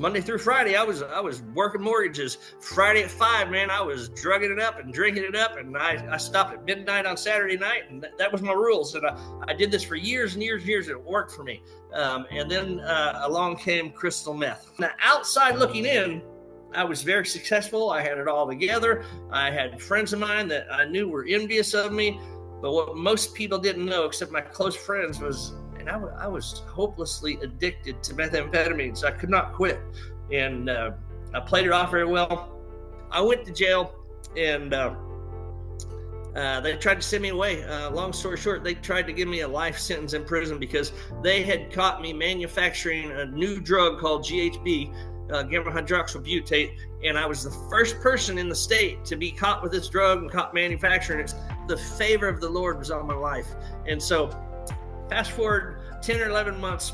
Monday through Friday, I was working mortgages. Friday at 5, man, I was drugging it up and drinking it up, and I stopped at midnight on Saturday night, and that was my rules. And I did this for years and years and years, and it worked for me. And then along came crystal meth. Now, outside looking in, I was very successful. I had it all together. I had friends of mine that I knew were envious of me. But what most people didn't know, except my close friends, was I was hopelessly addicted to methamphetamines. I could not quit. And I played it off very well. I went to jail, and they tried to send me away. Long story short, they tried to give me a life sentence in prison because they had caught me manufacturing a new drug called GHB, gamma hydroxybutyrate, and I was the first person in the state to be caught with this drug and caught manufacturing it. The favor of the Lord was on my life. And so fast forward 10 or 11 months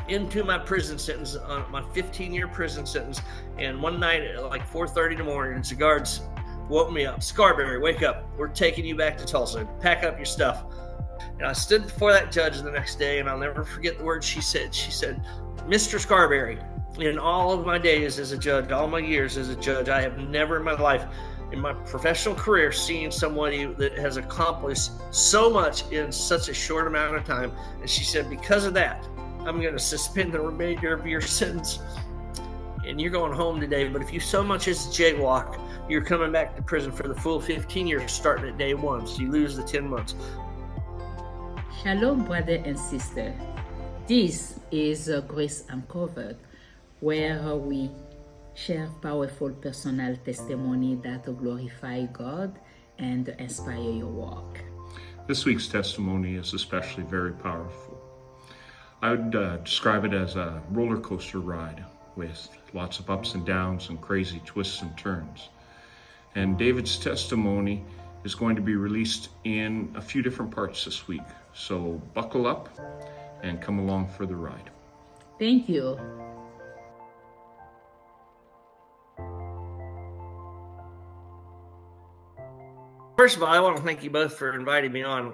into my prison sentence, my 15-year prison sentence, and one night at like 4:30 in the morning, the guards woke me up. Scarberry, wake up. We're taking you back to Tulsa. Pack up your stuff. And I stood before that judge the next day, and I'll never forget the words she said. She said, Mr. Scarberry, in all of my days as a judge, all my years as a judge, I have never in my life, in my professional career, seen somebody that has accomplished so much in such a short amount of time. And she said, because of that, I'm going to suspend the remainder of your sentence, and you're going home today. But if you so much as jaywalk, you're coming back to prison for the full 15 years starting at day one. So you lose the 10 months. Shalom, brother and sister. This is Grace Uncovered, where we share powerful personal testimony that glorify God and inspire your walk. This week's testimony is especially very powerful. I would describe it as a roller coaster ride with lots of ups and downs and crazy twists and turns. And David's testimony is going to be released in a few different parts this week. So buckle up and come along for the ride. Thank you. First of all, I want to thank you both for inviting me on.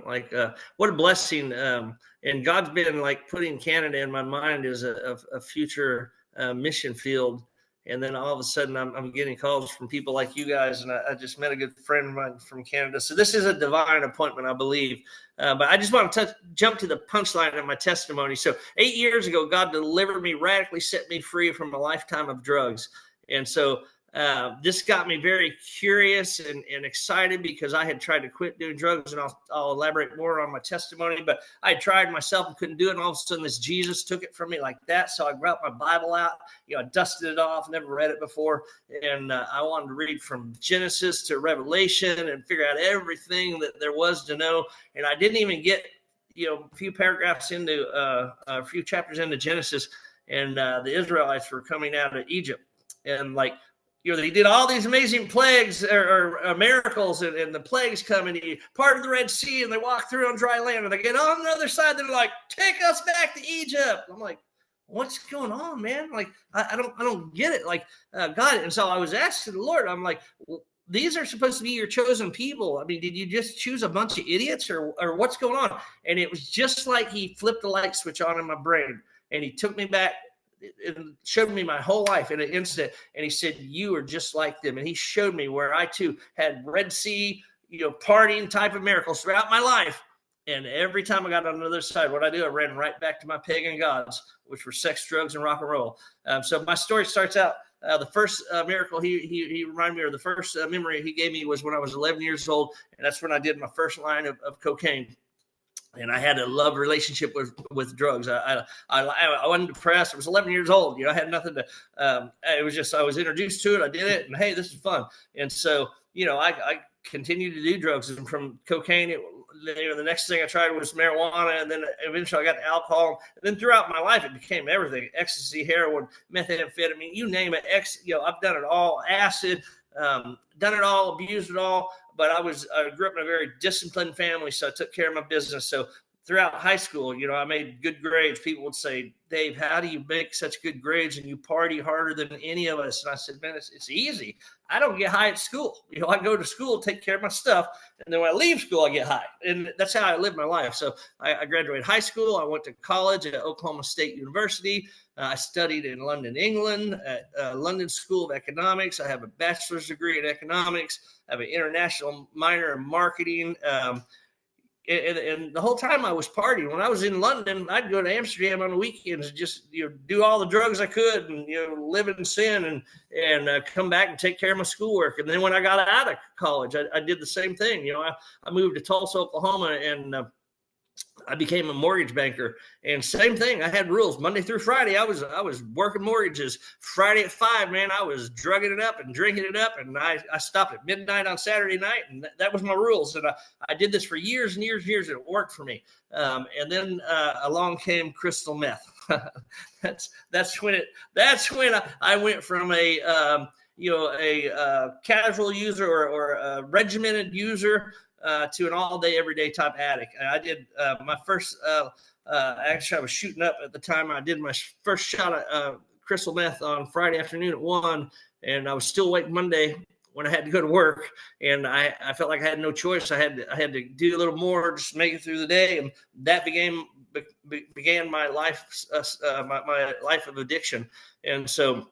What a blessing. And God's been putting Canada in my mind as a future mission field. And then all of a sudden I'm getting calls from people like you guys. And I just met a good friend of mine from Canada. So this is a divine appointment, I believe. But I just want to jump to the punchline of my testimony. So 8 years ago, God delivered me, radically set me free from a lifetime of drugs. And so this got me very curious and excited because I had tried to quit doing drugs, and I'll elaborate more on my testimony, but I tried myself and couldn't do it. And all of a sudden this Jesus took it from me like that. So I brought my Bible out, I dusted it off, never read it before. And I wanted to read from Genesis to Revelation and figure out everything that there was to know. And I didn't even get, a few paragraphs into a few chapters into Genesis, and the Israelites were coming out of Egypt. And they did all these amazing plagues or miracles, and the plagues come, and he parted the Red Sea, and they walk through on dry land, and they get on the other side. They're like, take us back to Egypt. I'm like, what's going on, man? I don't get it. God. And so I was asking the Lord, I'm like, well, these are supposed to be your chosen people. I mean, did you just choose a bunch of idiots or what's going on? And it was just like he flipped a light switch on in my brain, and he took me back and showed me my whole life in an instant. And he said, you are just like them. And he showed me where I too had Red Sea, partying type of miracles throughout my life. And every time I got on the other side, what I do, I ran right back to my pagan gods, which were sex, drugs, and rock and roll. So my story starts out, the first miracle he reminded me, or the first memory he gave me, was when I was 11 years old. And that's when I did my first line of cocaine. And I had a love relationship with drugs. I wasn't depressed. I was 11 years old. I had nothing to. It was just I was introduced to it. I did it, and hey, this is fun. And so I continued to do drugs. And from cocaine, the next thing I tried was marijuana, and then eventually I got to alcohol. And then throughout my life, it became everything: ecstasy, heroin, methamphetamine, you name it. I've done it all. Acid, done it all, abused it all. But I grew up in a very disciplined family, so I took care of my business. So throughout high school, you know, I made good grades. People would say, Dave, how do you make such good grades and you party harder than any of us? And I said, man, it's easy. I don't get high at school. You know, I go to school, take care of my stuff, and then when I leave school, I get high. And that's how I live my life. So I graduated high school. I went to college at Oklahoma State University. I studied in London, England, at London School of Economics. I have a bachelor's degree in economics. I have an international minor in marketing. And the whole time I was partying. When I was in London, I'd go to Amsterdam on the weekends and just, you know, do all the drugs I could and, you know, live in sin and come back and take care of my schoolwork. And then when I got out of college, I did the same thing. You know, I moved to Tulsa, Oklahoma, and I became a mortgage banker, and same thing. I had rules Monday through Friday. I was working mortgages. Friday at 5, man, I was drugging it up and drinking it up, and I stopped at midnight on Saturday night, and that was my rules. And I did this for years and years and years, and it worked for me. And then along came crystal meth. that's when I went from a casual user or a regimented user to an all-day, everyday type addict. And I did my first, actually I was shooting up at the time. I did my first shot of crystal meth on Friday afternoon at 1, and I was still awake Monday when I had to go to work, and I felt like I had no choice. I had to do a little more, just make it through the day, and that began my life, my life of addiction. And so,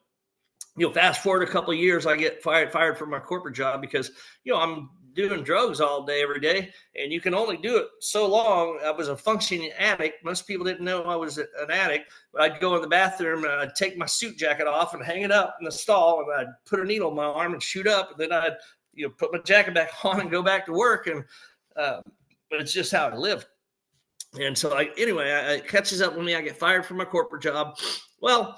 you know, fast forward a couple of years, I get fired from my corporate job because, you know, I'm doing drugs all day, every day, and you can only do it so long. I was a functioning addict. Most people didn't know I was an addict, but I'd go in the bathroom and I'd take my suit jacket off and hang it up in the stall, and I'd put a needle in my arm and shoot up, and then I'd, you know, put my jacket back on and go back to work. And but it's just how I lived. And so it catches up with me. I get fired from my corporate job. Well,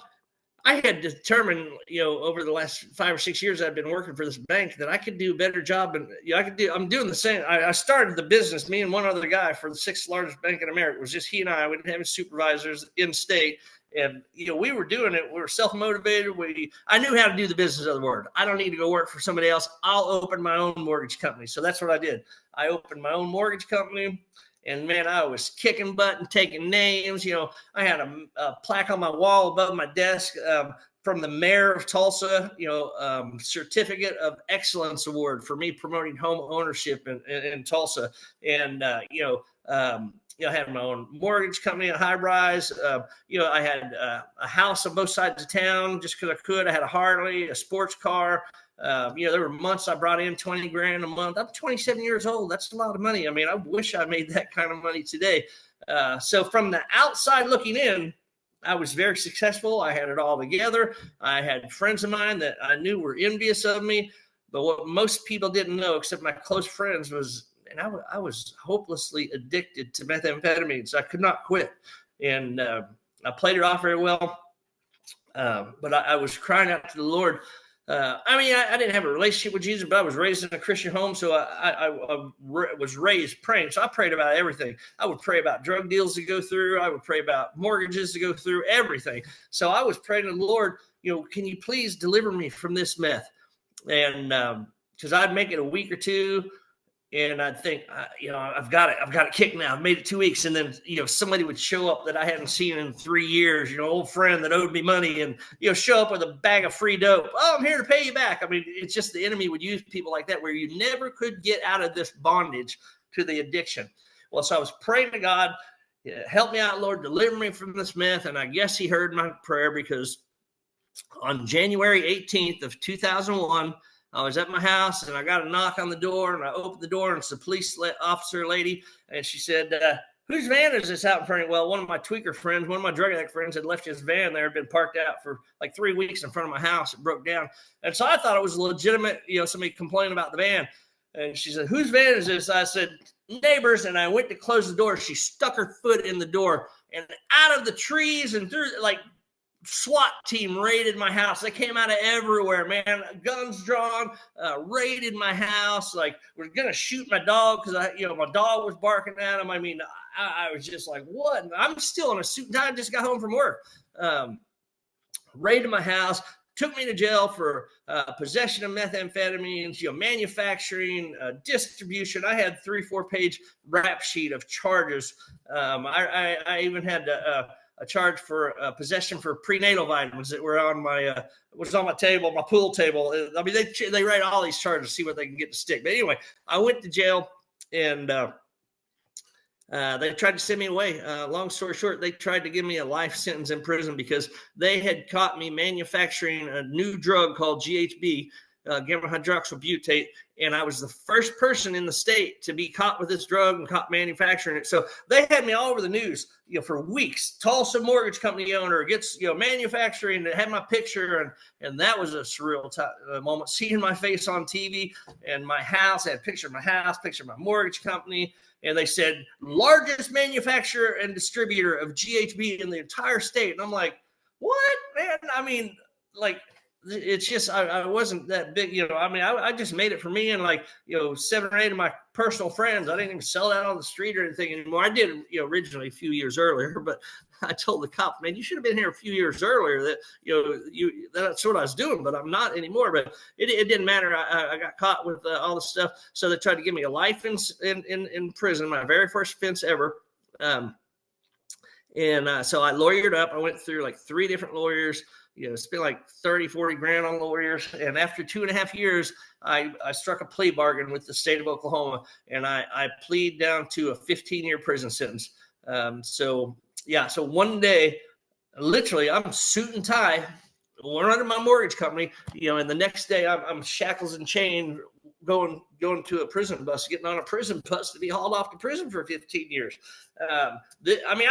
I had determined, you know, over the last 5 or 6 years I've been working for this bank that I could do a better job. And you know, I'm doing the same. I started the business, me and one other guy, for the 6th largest bank in America. It was just he and I. We didn't have any supervisors in state. And, you know, we were doing it. We were self-motivated. I knew how to do the business of the word. I don't need to go work for somebody else. I'll open my own mortgage company. So that's what I did. I opened my own mortgage company. And, man, I was kicking butt and taking names. You know, I had a plaque on my wall above my desk from the mayor of Tulsa, you know, Certificate of Excellence Award for me promoting home ownership in Tulsa. And, I had my own mortgage company at High Rise. I had a house on both sides of town just because I could. I had a Harley, a sports car. There were months I brought in $20,000 a month. I'm 27 years old. That's a lot of money. I mean, I wish I made that kind of money today. So from the outside looking in, I was very successful. I had it all together. I had friends of mine that I knew were envious of me. But what most people didn't know, except my close friends, was, and I was hopelessly addicted to methamphetamines. I could not quit. And I played it off very well. But I was crying out to the Lord. I didn't have a relationship with Jesus, but I was raised in a Christian home. So I was raised praying. So I prayed about everything. I would pray about drug deals to go through. I would pray about mortgages to go through, everything. So I was praying to the Lord, you know, can you please deliver me from this meth? And because I'd make it a week or two, and I'd think, I've got it kicked now. I've made it 2 weeks. And then, you know, somebody would show up that I hadn't seen in 3 years, you know, old friend that owed me money, and, you know, show up with a bag of free dope. Oh, I'm here to pay you back. I mean, it's just the enemy would use people like that, where you never could get out of this bondage to the addiction. Well, so I was praying to God, help me out, Lord, deliver me from this meth. And I guess he heard my prayer, because on January 18th of 2001, I was at my house, and I got a knock on the door, and I opened the door, and it's the police officer lady, and she said, whose van is this out in front of you? Well, one of my tweaker friends, one of my drug addict friends, had left his van there, had been parked out for like 3 weeks in front of my house. It broke down. And so I thought it was legitimate, you know, somebody complaining about the van. And she said, whose van is this? I said, neighbors. And I went to close the door. She stuck her foot in the door, and out of the trees and through, like, SWAT team raided my house. They came out of everywhere, man. Guns drawn, raided my house. Like, we're gonna shoot my dog because my dog was barking at him. I mean, I was just like, what? I'm still in a suit and tie. I just got home from work. Raided my house. took me to jail for possession of methamphetamines, manufacturing, distribution. I had 3-4 page rap sheet of charges. I even had a charge for possession for prenatal vitamins that were on my was on my table, my pool table. I mean, they write all these charges to see what they can get to stick. But anyway, I went to jail, and they tried to send me away. Long story short, they tried to give me a life sentence in prison because they had caught me manufacturing a new drug called GHB, gamma hydroxybutyrate, and I was the first person in the state to be caught with this drug and caught manufacturing it. So they had me all over the news, for weeks. Tulsa mortgage company owner gets, manufacturing, and had my picture, and that was a surreal moment. Seeing my face on TV and my house, I had a picture of my house, picture of my mortgage company. And they said, largest manufacturer and distributor of GHB in the entire state. And I'm like, what, man? I mean, like, it's just, I wasn't that big, I mean, I just made it for me and 7 or 8 of my personal friends. I didn't even sell that on the street or anything anymore. I did, originally a few years earlier, but I told the cop, man, you should have been here a few years earlier. That, that's what I was doing, but I'm not anymore. But it didn't matter. I got caught with all the stuff. So they tried to give me a life in prison, my very first offense ever. So I lawyered up. I went through 3 different lawyers. Spent 30, 40 grand on lawyers. And after 2.5 years, I struck a plea bargain with the state of Oklahoma, and I plead down to a 15-year prison sentence. So one day, literally, I'm suit and tie, one under my mortgage company, and the next day I'm shackles and chain going to a prison bus, getting on a prison bus to be hauled off to prison for 15 years. I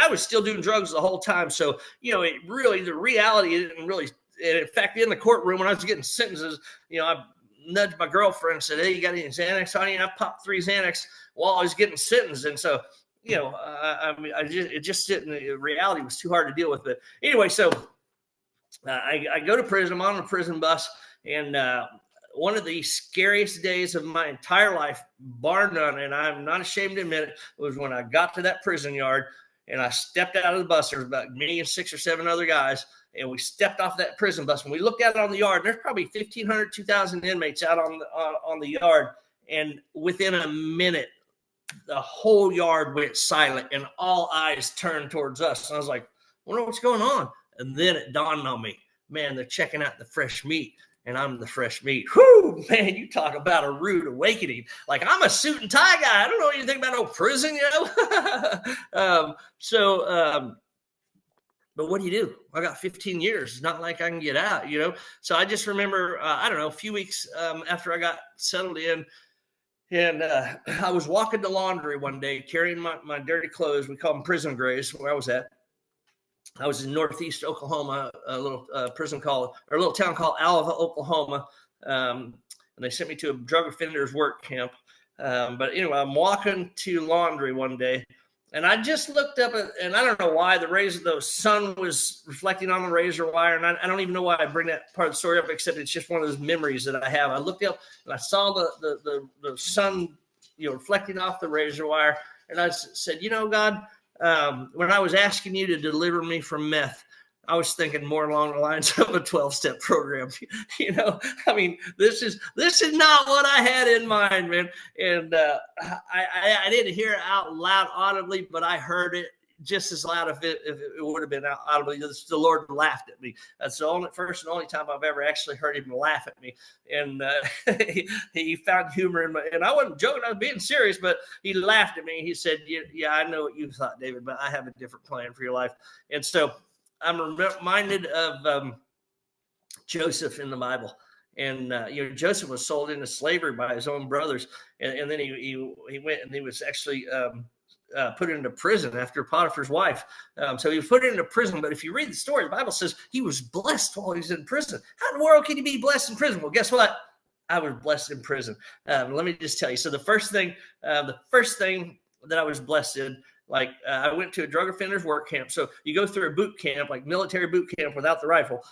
was still doing drugs the whole time. So, the reality didn't really, in fact, in the courtroom when I was getting sentences, I nudged my girlfriend and said, hey, you got any Xanax, honey? And I popped 3 Xanax while I was getting sentenced. And so, it just didn't, reality was too hard to deal with. But anyway, so I go to prison. I'm on a prison bus, and one of the scariest days of my entire life, bar none, and I'm not ashamed to admit it, was when I got to that prison yard and I stepped out of the bus. There was about me and 6 or 7 other guys, and we stepped off that prison bus. And we looked out on the yard, and there's probably 1,500, 2,000 inmates out on the yard. And within a minute, the whole yard went silent, and all eyes turned towards us. And I was like, I wonder what's going on. And then it dawned on me, man, they're checking out the fresh meat. And I'm the fresh meat. Whoo, man, you talk about a rude awakening. I'm a suit and tie guy. I don't know anything about no prison, But what do you do? I got 15 years. It's not like I can get out, So I just remember, a few weeks after I got settled in, and I was walking to laundry one day, carrying my dirty clothes. We call them prison grays, where I was at. I was in Northeast Oklahoma, a little a little town called Alva, Oklahoma. And they sent me to a drug offenders work camp. But anyway, I'm walking to laundry one day, and I just looked up and I don't know why the sun was reflecting on the razor wire. And I don't even know why I bring that part of the story up, except it's just one of those memories that I have. I looked up and I saw the sun, reflecting off the razor wire. And I said, God, when I was asking you to deliver me from meth, I was thinking more along the lines of a 12-step program. This is not what I had in mind, man. And I didn't hear it out loud audibly, but I heard it just as loud if it would have been audibly. The Lord laughed at me. That's the first and only time I've ever actually heard him laugh at me. And he found humor in and I wasn't joking. I was being serious, but he laughed at me. He said, yeah, I know what you thought, David, but I have a different plan for your life. And so I'm reminded of Joseph in the Bible. And, Joseph was sold into slavery by his own brothers. And then he went and he was actually put into prison after Potiphar's wife. So he was put into prison. But if you read the story, the Bible says he was blessed while he was in prison. How in the world can you be blessed in prison? Well, guess what? I was blessed in prison. Let me just tell you. So the first thing that I was blessed in, I went to a drug offenders work camp. So you go through a boot camp, like military boot camp without the rifle,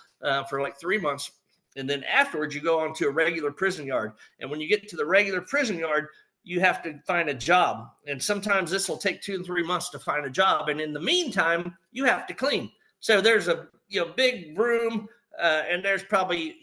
for 3 months. And then afterwards, you go on to a regular prison yard. And when you get to the regular prison yard, you have to find a job. And sometimes this will take 2 and 3 months to find a job. And in the meantime, you have to clean. So there's a big room and there's probably,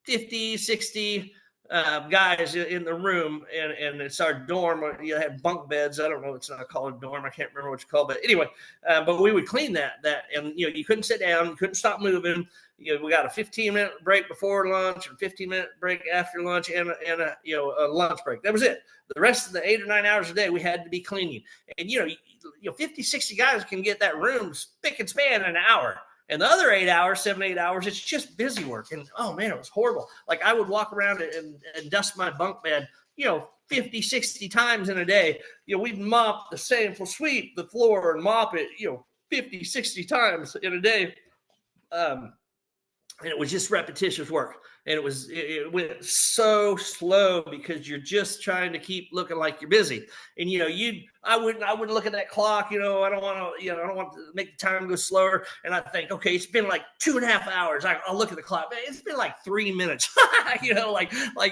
50, 60 guys in the room, and it's our dorm. You had bunk beds. I don't know. It's not called a dorm. I can't remember what it's called. But anyway, but we would clean that, and you couldn't sit down. You couldn't stop moving. We got a 15-minute break before lunch and 15-minute break after lunch, and a lunch break. That was it. The rest of the 8 or 9 hours a day, we had to be cleaning. And 50, 60 guys can get that room spick and span in an hour. And the other 8 hours, 7, 8 hours, it's just busy work. And, oh, man, it was horrible. Like, I would walk around and dust my bunk bed, 50, 60 times in a day. We'd mop the same, sweep the floor and mop it, 50, 60 times in a day. And it was just repetitious work. And it went so slow because you're just trying to keep looking like you're busy. And I wouldn't look at that clock. I don't want to make the time go slower. And I think, okay, it's been like 2.5 hours. I'll look at the clock. Man, it's been like 3 minutes. like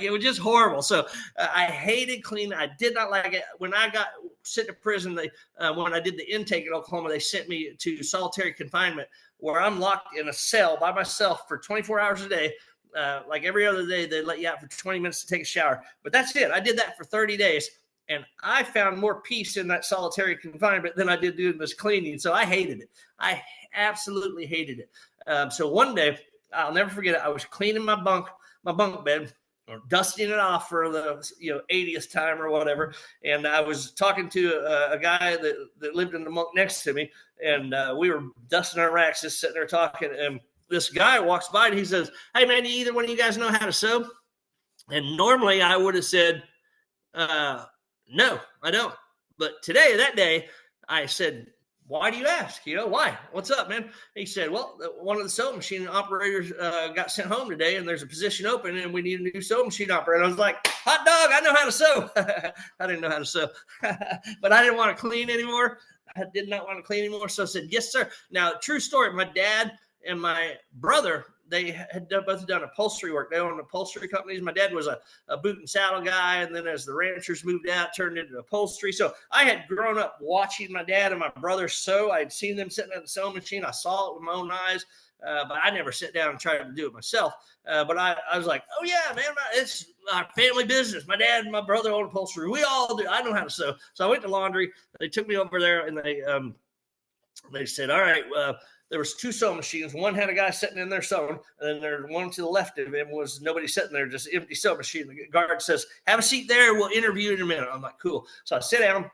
it was just horrible. So I hated cleaning. I did not like it. When I got sent to prison, when I did the intake in Oklahoma, they sent me to solitary confinement, where I'm locked in a cell by myself for 24 hours a day. Like every other day, they let you out for 20 minutes to take a shower. But that's it. I did that for 30 days. And I found more peace in that solitary confinement than I did doing this cleaning. So I hated it. I absolutely hated it. So one day, I'll never forget it. I was cleaning my bunk bed, or dusting it off for the 80th time or whatever. And I was talking to a guy that lived in the bunk next to me. And we were dusting our racks, just sitting there talking. And this guy walks by and he says, "Hey, man, do either one of you guys know how to sew?" And normally I would have said, "No, I don't." But that day, I said, "Why do you ask? Why? What's up, man?" He said, "Well, one of the sewing machine operators got sent home today, and there's a position open, and we need a new sewing machine operator." I was like, "Hot dog, I know how to sew." I didn't know how to sew, but I didn't want to clean anymore. I did not want to clean anymore. So I said, "Yes, sir." Now, true story, my dad and my brother, they had both done upholstery work. They owned upholstery companies. My dad was a boot and saddle guy, and then as the ranchers moved out, turned into upholstery. So I had grown up watching my dad and my brother sew. I had seen them sitting at the sewing machine. I saw it with my own eyes, but I never sat down and tried to do it myself. But I was like, "Oh, yeah, man, it's our family business. My dad and my brother own upholstery. We all do. I know how to sew." So I went to laundry. They took me over there, and they said, "All right, there was 2 sewing machines. One had a guy sitting in there sewing, and then there's one to the left of him was nobody sitting there, just empty sewing machine." The guard says, "Have a seat there. We'll interview you in a minute." I'm like, "Cool." So I sit down,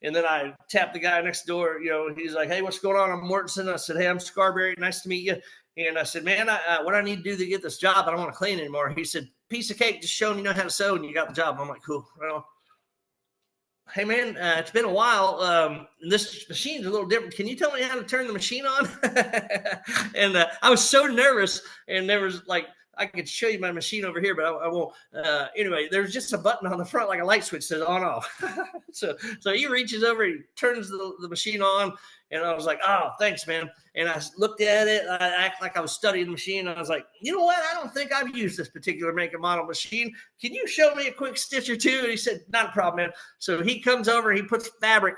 and then I tap the guy next door. He's like, "Hey, what's going on?" I'm Mortensen. I said, "Hey, I'm Scarberry. Nice to meet you." And I said, "Man, what I need to do to get this job, I don't want to clean anymore." He said, "Piece of cake. Just show them you know how to sew, and you got the job." I'm like, "Cool." Well, "Hey, man, it's been a while. This machine's a little different. Can you tell me how to turn the machine on?" And I was so nervous. And there was I could show you my machine over here, but I won't. Anyway, there's just a button on the front, like a light switch, says on off. So he reaches over, he turns the machine on, and I was like, "Oh, thanks, man." And I looked at it. I act like I was studying the machine. I was like, "You know what? I don't think I've used this particular make and model machine. Can you show me a quick stitch or two?" And he said, "Not a problem, man." So he comes over, he puts fabric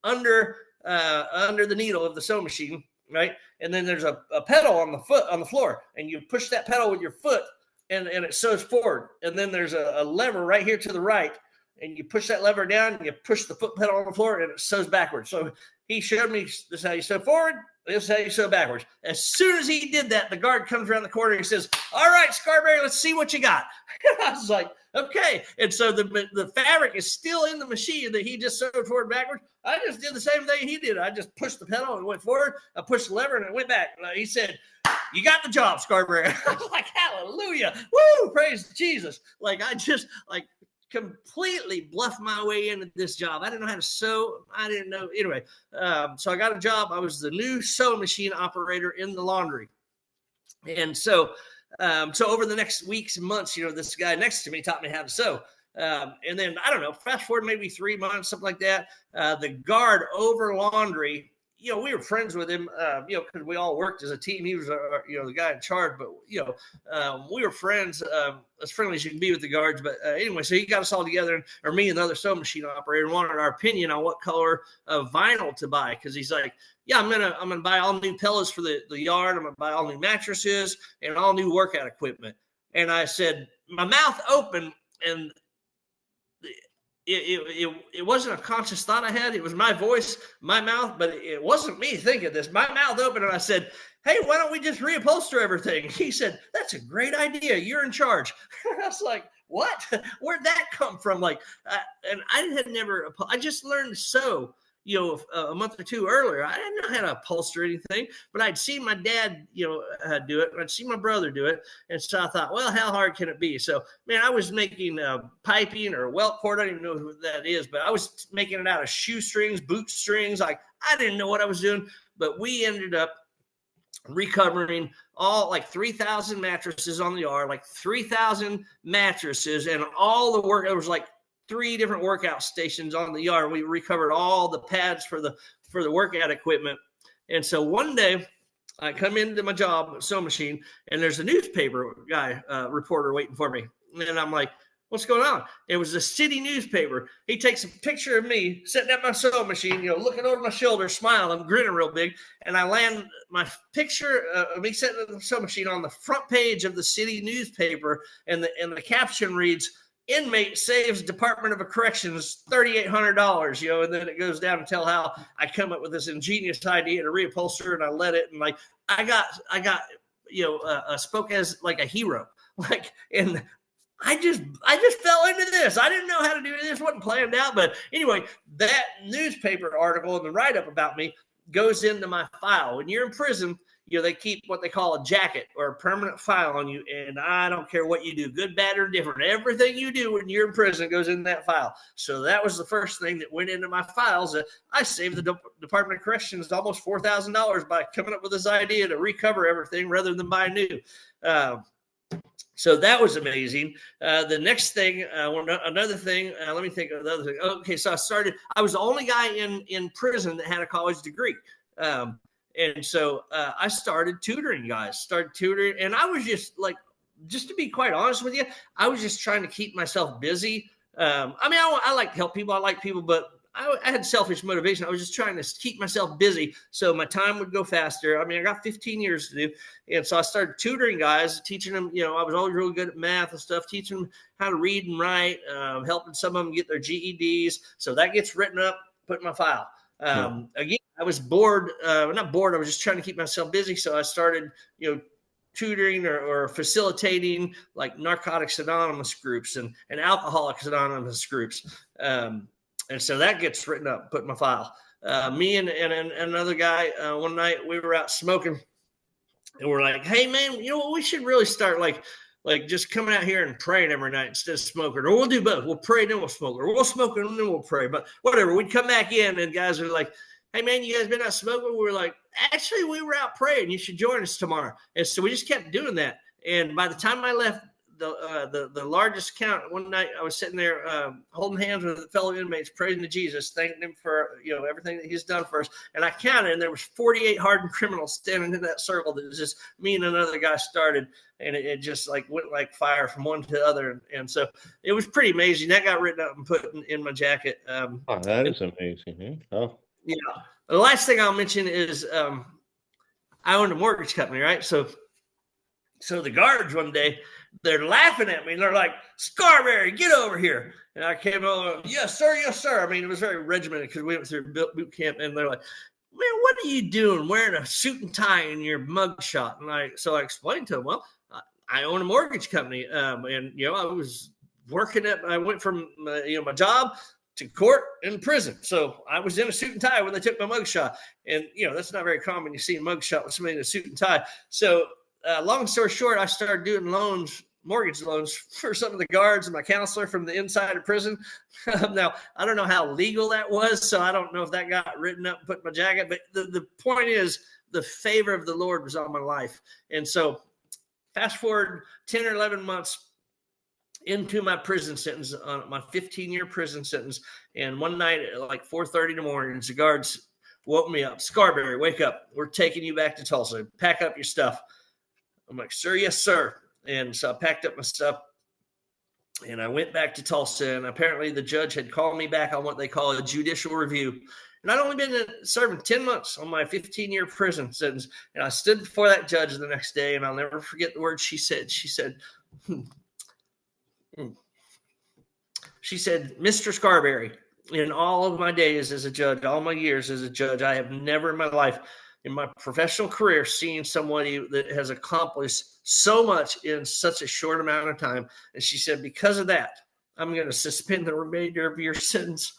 under the needle of the sewing machine, right? And then there's a pedal on the floor, and you push that pedal with your foot, and it sews forward. And then there's a lever right here to the right, and you push that lever down, and you push the foot pedal on the floor, and it sews backwards. So he showed me, this is how you sew forward, this is how you sew backwards. As soon as he did that, the guard comes around the corner and he says, "All right, Scarberry, let's see what you got." I was like, "Okay." And so the fabric is still in the machine that he just sewed forward backwards. I just did the same thing he did. I just pushed the pedal and went forward. I pushed the lever and it went back. He said, "You got the job, Scarberry." I was like, "Hallelujah. Woo, praise Jesus." I just completely bluffed my way into this job. I didn't know how to sew. I didn't know. Anyway, so I got a job. I was the new sewing machine operator in the laundry. And so over the next weeks and months, this guy next to me taught me how to sew. And then, I don't know, fast forward maybe 3 months, something like that. The guard over laundry we were friends with him, because we all worked as a team. He was, the guy in charge, but, we were friends, as friendly as you can be with the guards. But anyway, so he got us all together, or me and the other sewing machine operator, and wanted our opinion on what color of vinyl to buy. Because he's like, yeah, I'm gonna buy all new pillows for the yard. I'm gonna buy all new mattresses and all new workout equipment. And I said, my mouth open, and it wasn't a conscious thought I had. It was my voice, my mouth, but it wasn't me thinking this. My mouth opened, and I said, hey, why don't we just reupholster everything? He said, that's a great idea. You're in charge. I was like, what? Where'd that come from? Like, and I had never, I just learned to sew, a month or two earlier. I didn't know how to upholster anything, but I'd seen my dad, do it. And I'd seen my brother do it. And so I thought, well, how hard can it be? So, man, I was making piping or welt cord. I don't even know what that is, but I was making it out of shoestrings, boot strings. Like, I didn't know what I was doing, but we ended up recovering all like 3,000 mattresses on the yard, like 3,000 mattresses, and all the work. There was like 3 different workout stations on the yard. We recovered all the pads for the workout equipment. And so one day I come into my job, sewing machine, and there's a newspaper guy, reporter waiting for me. And I'm like, what's going on? It was a city newspaper. He takes a picture of me sitting at my sewing machine, looking over my shoulder, smiling, grinning real big. And I land my picture of me sitting at the sewing machine on the front page of the city newspaper. And the caption reads, inmate saves Department of Corrections $3,800, and then it goes down to tell how I come up with this ingenious idea to reupholster, and I let it, and like I got spoke as like a hero, like, and I just fell into this. I didn't know how to do this, wasn't planned out, but anyway, that newspaper article and the write-up about me goes into my file. When you're in prison, they keep what they call a jacket or a permanent file on you. And I don't care what you do, good, bad, or different. Everything you do when you're in prison goes in that file. So that was the first thing that went into my files. I saved the Department of Corrections almost $4,000 by coming up with this idea to recover everything rather than buy new. So that was amazing. The next thing, another thing, let me think of another thing. Okay, so I was the only guy in prison that had a college degree. And so I started tutoring guys, and I was just to be quite honest with you, I was just trying to keep myself busy. I like to help people. I like people, but I had selfish motivation. I was just trying to keep myself busy so my time would go faster. I got 15 years to do. And so I started tutoring guys, teaching them, I was always really good at math and stuff, teaching them how to read and write, helping some of them get their GEDs. So that gets written up, put in my file. Again, I was bored, not bored. I was just trying to keep myself busy. So I started, tutoring or facilitating like Narcotics Anonymous groups and Alcoholics Anonymous groups. And so that gets written up, put in my file. Me and another guy, one night we were out smoking, and we're like, hey, man, we should really start like just coming out here and praying every night instead of smoking. Or we'll do both. We'll pray, then we'll smoke. Or we'll smoke, and then we'll pray. But whatever. We'd come back in, and guys are like, hey, man, you guys been out smoking? We were like, actually, we were out praying. You should join us tomorrow. And so we just kept doing that. And by the time I left the largest count, one night I was sitting there holding hands with fellow inmates, praising to Jesus, thanking him for everything that he's done for us. And I counted, and there was 48 hardened criminals standing in that circle. That was just me and another guy started, and it just like went like fire from one to the other. And so it was pretty amazing. That got written up and put in my jacket. That is amazing. Oh, yeah. The last thing I'll mention is I owned a mortgage company, right? So the guards one day, they're laughing at me, and they're like, Scarberry, get over here. And I came over, yes, sir, yes, sir. It was very regimented because we went through boot camp, and they're like, man, what are you doing wearing a suit and tie in your mugshot? And so I explained to them, well, I own a mortgage company, and I was working I went from my job to court and prison. So I was in a suit and tie when they took my mugshot. And, that's not very common. You see a mugshot with somebody in a suit and tie. So long story short, I started doing mortgage loans for some of the guards and my counselor from the inside of prison. Now, I don't know how legal that was, so I don't know if that got written up and put in my jacket. But the point is, the favor of the Lord was on my life. And so fast forward 10 or 11 months into my prison sentence, my 15-year prison sentence. And one night at like 4:30 in the morning, the guards woke me up. Scarberry, wake up. We're taking you back to Tulsa. Pack up your stuff. I'm like, sir, yes, sir. And so I packed up my stuff and I went back to Tulsa. And apparently the judge had called me back on what they call a judicial review. And I'd only been serving 10 months on my 15-year prison sentence. And I stood before that judge the next day, and I'll never forget the words she said. She said, Mr. Scarberry, in all of my days as a judge, all my years as a judge, I have never in my life, in my professional career, seen somebody that has accomplished so much in such a short amount of time. And she said, because of that, I'm going to suspend the remainder of your sentence.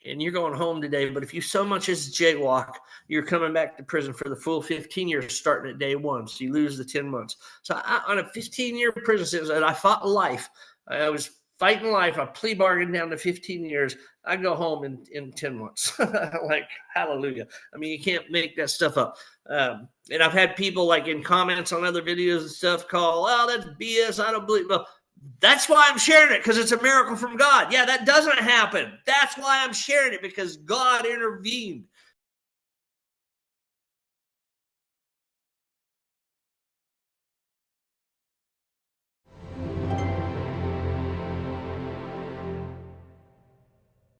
And you're going home today. But if you so much as jaywalk, you're coming back to prison for the full 15 years starting at day one. So you lose the 10 months. So on a 15-year prison sentence, and I fought life. I was fighting life. I plea bargained down to 15 years. I go home in 10 months. Like, hallelujah. I mean, you can't make that stuff up. And I've had people like in comments on other videos and stuff call, oh, that's BS. I don't believe. Well, that's why I'm sharing it, because it's a miracle from God. Yeah, that doesn't happen. That's why I'm sharing it, because God intervened.